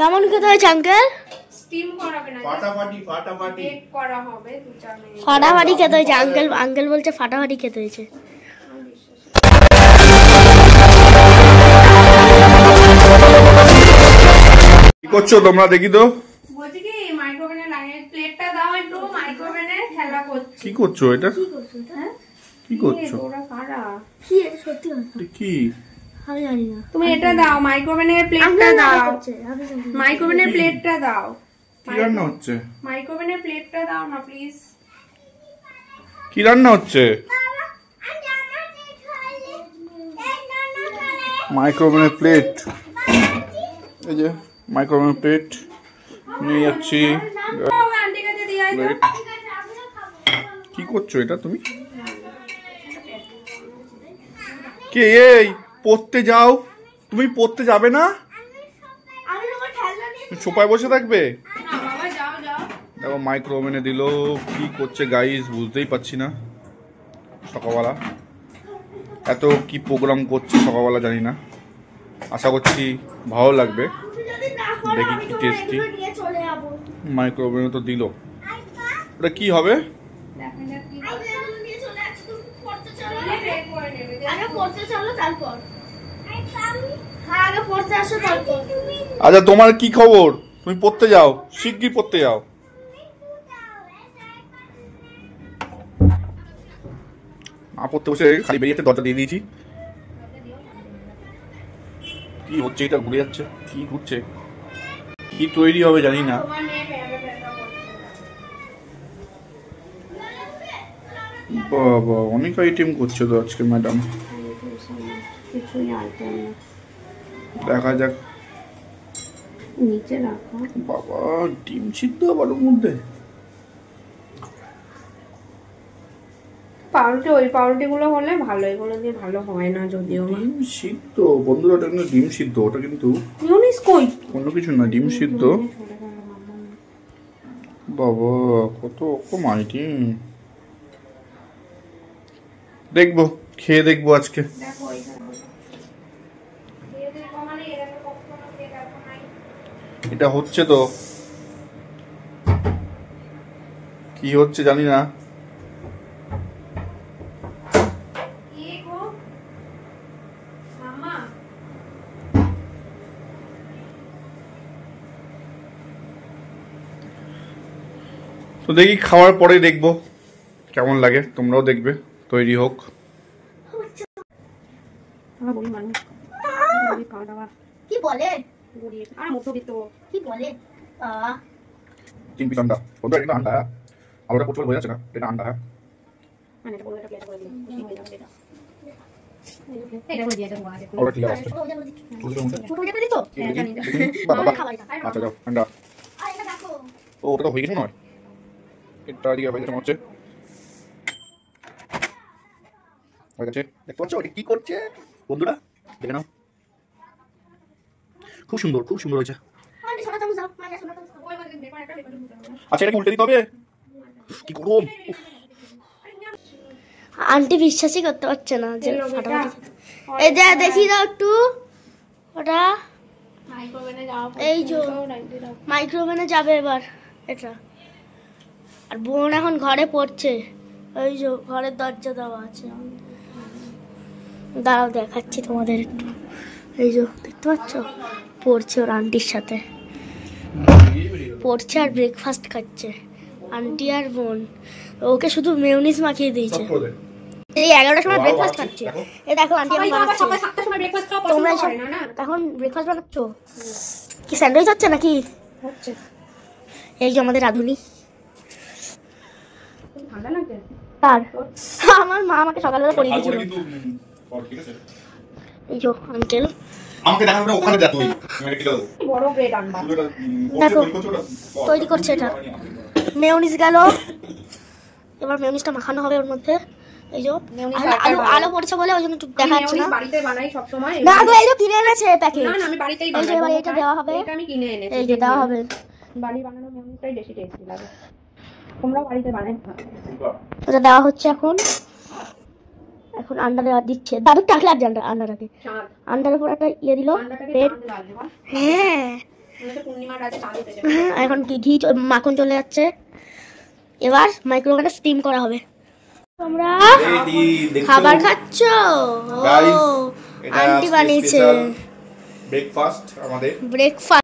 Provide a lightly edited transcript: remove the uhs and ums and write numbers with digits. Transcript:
কেমন খেতে হয়েছে আঙ্কেল? স্টিম করাবে না, ফাটাফাটি বেক করা হবে 2-4 মিনিট। ফাটাফাটি খেতে হয়েছে আঙ্কেল বলছে ফাটাফাটি খেতে হয়েছে। কি করছো তোমরা দেখি তো? বলছি কি মাইক্রোওভেনে লাগিয়ে প্লেটটা দাও, একটু মাইক্রোওভেনে খেলা করছি। কি করছো এটা? হ্যাঁ কি করছো? তোরা কারা? কি সত্যি কথা? কি? আমি জানি না। তুমি এটা দাও, মাইক্রোওভেনের প্লেটটা দাও, মাইক্রোওভেনের প্লেটটা দাও। কি রান্না হচ্ছে? মাইক্রোওভেনের প্লেটটা দাও না প্লিজ। কি রান্না হচ্ছে? মাইক্রোওভেনের প্লেট। এই যে মাইক্রোওভেনের প্লেট নিয়ে যাচ্ছি। কি করছো এটা তুমি? কে এই পড়তে যাও? তুমি পড়তে যাবে না? সোফায় বসে থাকবে? দেখো মাইক্রোওভেনে দিল। কি করছে গাইস বুঝতেই পারছি না। সকালবেলা এত কি প্রোগ্রাম করছে সকালবেলা জানি না। আশা করছি ভালো লাগবে। দেখি কি টেস্টি। মাইক্রোওভেনে তো দিল। ওটা কি হবে? আচ্ছা তোমার কি খবর? তুমি পড়তে যাও, শিগগির পড়তে যাও। না পড়তে বসে খালি বেরিয়ে দরজা দিয়ে দিয়েছি। কি হচ্ছে এটা? ঘুরে যাচ্ছে। কি ঘুরছে? কি তৈরি হবে জানি না। বাবা অনেক আইটেম করছে তো আজকে ম্যাডাম। দেখা যাক। নিচে রাখো। বাবা ডিম সিদ্ধ আবার ওর মধ্যে। পাউরুটি, ওই পাউরুটি গুলো হলে ভালো, এগুলো দিয়ে ভালো হয় না যদিও। ডিম সিদ্ধ বন্ধুরা, ওটা কিন্তু ডিম সিদ্ধ। ওটা কিন্তু মিউনিস কই? অন্য কিছু না, ডিম সিদ্ধ। বাবা কত কম আইটেম। দেখবো, খেয়ে দেখবো আজকে। এটা হচ্ছে তো কি হচ্ছে জানি না। তো দেখি খাওয়ার পরে দেখবো কেমন লাগে। তোমরাও দেখবে, তৈরি হোক। কি বলে? কি বলে? 3 পিস আন্ডা। ওটা একটা আন্ডা। আর ওটা পটল হয়ে যাচ্ছে না, এটা আন্ডা। মানে এটা বলে এটা প্লেট করে দিই। এটা করে দিয়ে দেবো আগে। ওটা ঠিক আছে। ছোট করে দিছো? হ্যাঁ জানি না। বাবা আচ্ছা যাও আন্ডা। আর এটা দেখো। ও ওটা তো হয়ে গেছে নয়। এটা দিয়ে হয়ে যাচ্ছে মনে হচ্ছে। হয়ে গেছে। দেখতে পাচ্ছ ওটা কি করছে বন্ধুরা? দেখে নাও। খুব সুন্দর, খুব সুন্দর হয়েছে। আচ্ছা এটা উল্টে দিতে হবে। কি গরম। আন্টি বিশ্বাসই করতে পারছে না যে ফাটাফাটি। এই যে দেখি দাও একটু ওটা মাইক্রোওভেনে যাও। এই যে মাইক্রোওভেনে যাবে এবার এটা। আর বোন এখন ঘরে পড়ছে। ওই যে ঘরের দরজা দেওয়া আছে। দাঁড়াও দেখাচ্ছি তোমাদের একটু। এই যে দেখতে পাচ্ছ পড়ছে ওর আন্টির সাথে, পড়ছে আর ব্রেকফাস্ট খাচ্ছে আন্টি আর বোন। ওকে শুধু মেয়োনিজ মাখিয়ে দিয়েছে। এই 11টার সময় ব্রেকফাস্ট খাচ্ছে। এই দেখো আন্টি এখন বানাচ্ছে। সকাল 7টার সময় ব্রেকফাস্ট খাওয়া পছন্দ করে না না। এখন ব্রেকফাস্ট বানাচ্ছ কি? স্যান্ডউইচ হচ্ছে নাকি? হচ্ছে। এই যে আমাদের রাধুনি। ঠান্ডা লাগে? আর আমার মা আমাকে সকালবেলা পরিয়ে দিয়েছিল। এই যে আঙ্কেল আমাকে দেখাবে না, ওখানে যা তুই। বড় ব্রেড আনবা। দেখো তৈরি করছে এটা। মেয়োনিজ গেল, এবার মেয়োনিজটা মাখানো হবে ওর মধ্যে। এই যে আলো পড়ছে বলে ওই জন্য একটু দেখাচ্ছি না। বাড়িতে বানাই সব সময়। না গো এই যে কিনে এনেছে প্যাকেট। না না আমি বাড়িতেই বানাই। এবার এটা দেওয়া হবে। এটা আমি কিনে এনেছি। এই যে দেওয়া হবে। বাড়ি বানানো মেয়োনিজটাই বেশি টেস্টি লাগে। তোমরাও বাড়িতে বানাই। এটা দেওয়া হচ্ছে এখন। এখন আন্ডা দেওয়া দিচ্ছে। দাদু টাকলে আর আন্ডাটাকে আন্ডার উপর একটা ইয়ে দিল। হ্যাঁ হ্যাঁ, এখন ঘি মাখন চলে যাচ্ছে। এবার মাইক্রোওভেনে স্টিম করা হবে। তোমরা খাবার খাচ্ছ? আন্টি বানিয়েছে ব্রেকফাস্ট আমাদের। ব্রেকফাস্ট।